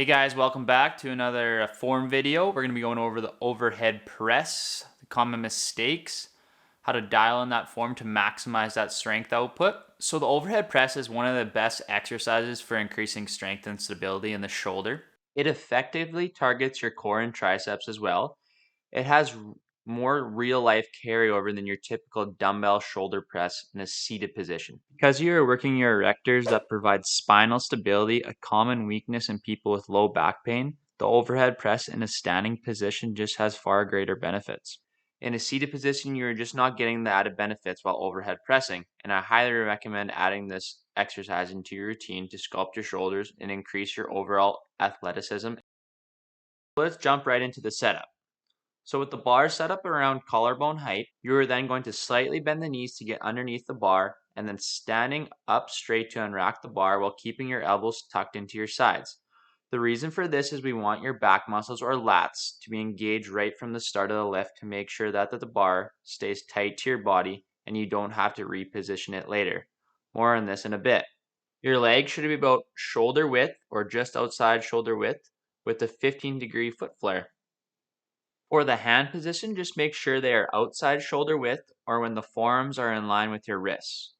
Hey guys, welcome back to another form video. We're going to be going over the overhead press, the common mistakes, how to dial in that form to maximize that strength output. So the overhead press is one of the best exercises for increasing strength and stability in the shoulder. It effectively targets your core and triceps as well. It has more real life carryover than your typical dumbbell shoulder press in a seated position. Because you are working your erectors that provide spinal stability, a common weakness in people with low back pain, the overhead press in a standing position just has far greater benefits. In a seated position, you're just not getting the added benefits while overhead pressing, and I highly recommend adding this exercise into your routine to sculpt your shoulders and increase your overall athleticism. Let's jump right into the setup. So with the bar set up around collarbone height, you are then going to slightly bend the knees to get underneath the bar and then standing up straight to unrack the bar while keeping your elbows tucked into your sides. The reason for this is we want your back muscles or lats to be engaged right from the start of the lift to make sure that the bar stays tight to your body and you don't have to reposition it later. More on this in a bit. Your legs should be about shoulder width or just outside shoulder width with a 15-degree foot flare. For the hand position, just make sure they are outside shoulder width or when the forearms are in line with your wrists.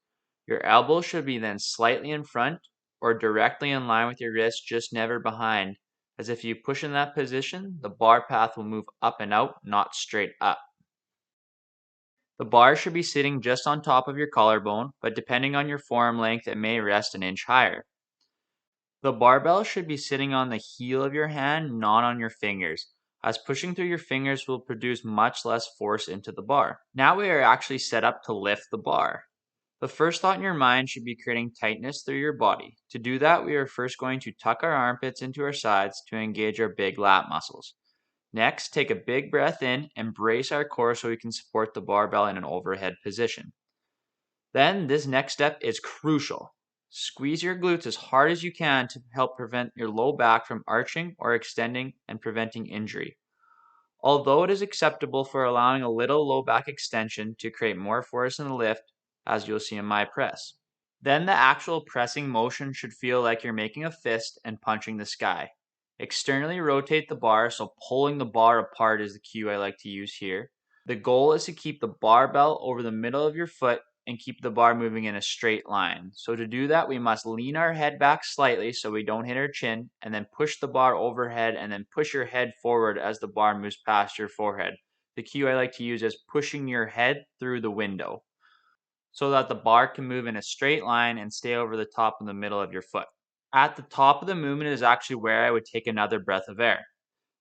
Your elbows should be then slightly in front or directly in line with your wrist, just never behind, as if you push in that position, the bar path will move up and out, not straight up. The bar should be sitting just on top of your collarbone, but depending on your forearm length, it may rest an inch higher. The barbell should be sitting on the heel of your hand, not on your fingers, as pushing through your fingers will produce much less force into the bar. Now we are actually set up to lift the bar. The first thought in your mind should be creating tightness through your body. To do that, we are first going to tuck our armpits into our sides to engage our big lat muscles. Next, take a big breath in and brace our core so we can support the barbell in an overhead position. Then, this next step is crucial. Squeeze your glutes as hard as you can to help prevent your low back from arching or extending and preventing injury. Although it is acceptable for allowing a little low back extension to create more force in the lift, as you'll see in my press. Then the actual pressing motion should feel like you're making a fist and punching the sky. Externally rotate the bar, so pulling the bar apart is the cue I like to use here. The goal is to keep the barbell over the middle of your foot and keep the bar moving in a straight line. So to do that, we must lean our head back slightly so we don't hit our chin, and then push the bar overhead and then push your head forward as the bar moves past your forehead. The cue I like to use is pushing your head through the window so that the bar can move in a straight line and stay over the top of the middle of your foot. At the top of the movement is actually where I would take another breath of air.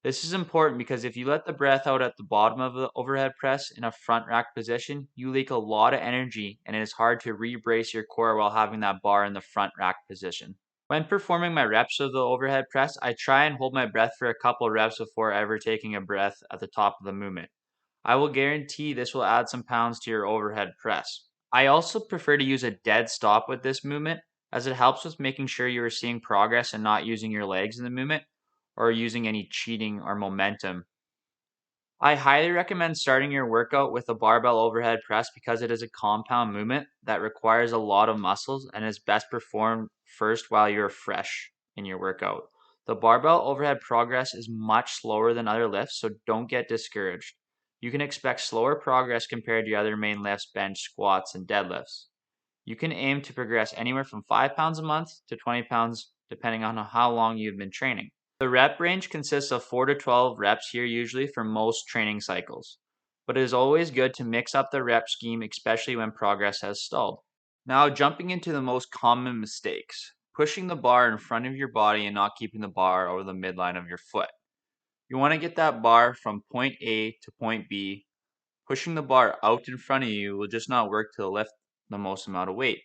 This is important because if you let the breath out at the bottom of the overhead press in a front rack position, you leak a lot of energy and it is hard to re-brace your core while having that bar in the front rack position. When performing my reps of the overhead press, I try and hold my breath for a couple reps before ever taking a breath at the top of the movement. I will guarantee this will add some pounds to your overhead press. I also prefer to use a dead stop with this movement as it helps with making sure you are seeing progress and not using your legs in the movement or using any cheating or momentum. I highly recommend starting your workout with a barbell overhead press because it is a compound movement that requires a lot of muscles and is best performed first while you're fresh in your workout. The barbell overhead progress is much slower than other lifts, so don't get discouraged. You can expect slower progress compared to other main lifts, bench, squats, and deadlifts. You can aim to progress anywhere from 5 pounds a month to 20 pounds depending on how long you've been training. The rep range consists of 4 to 12 reps here usually for most training cycles, but it is always good to mix up the rep scheme, especially when progress has stalled. Now jumping into the most common mistakes, pushing the bar in front of your body and not keeping the bar over the midline of your foot. You want to get that bar from point A to point B. Pushing the bar out in front of you will just not work to lift the most amount of weight.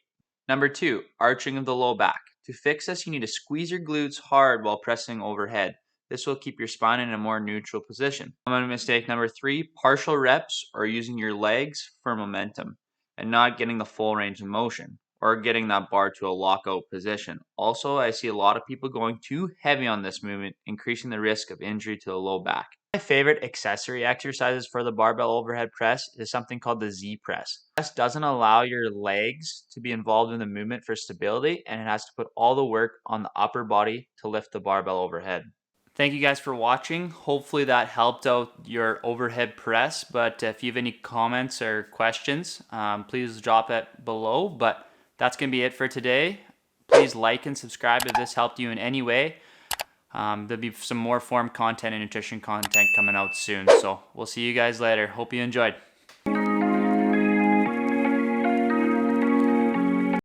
Number 2, arching of the low back. To fix this, you need to squeeze your glutes hard while pressing overhead. This will keep your spine in a more neutral position. Common mistake number 3, partial reps or using your legs for momentum and not getting the full range of motion or getting that bar to a lockout position. Also, I see a lot of people going too heavy on this movement, increasing the risk of injury to the low back. My favorite accessory exercises for the barbell overhead press is something called the Z press. This doesn't allow your legs to be involved in the movement for stability, and it has to put all the work on the upper body to lift the barbell overhead. Thank you guys for watching. Hopefully that helped out your overhead press, but if you have any comments or questions, please drop it below. But that's going to be it for today. Please like and subscribe if this helped you in any way. There'll be some more form content and nutrition content coming out soon. So we'll see you guys later. Hope you enjoyed.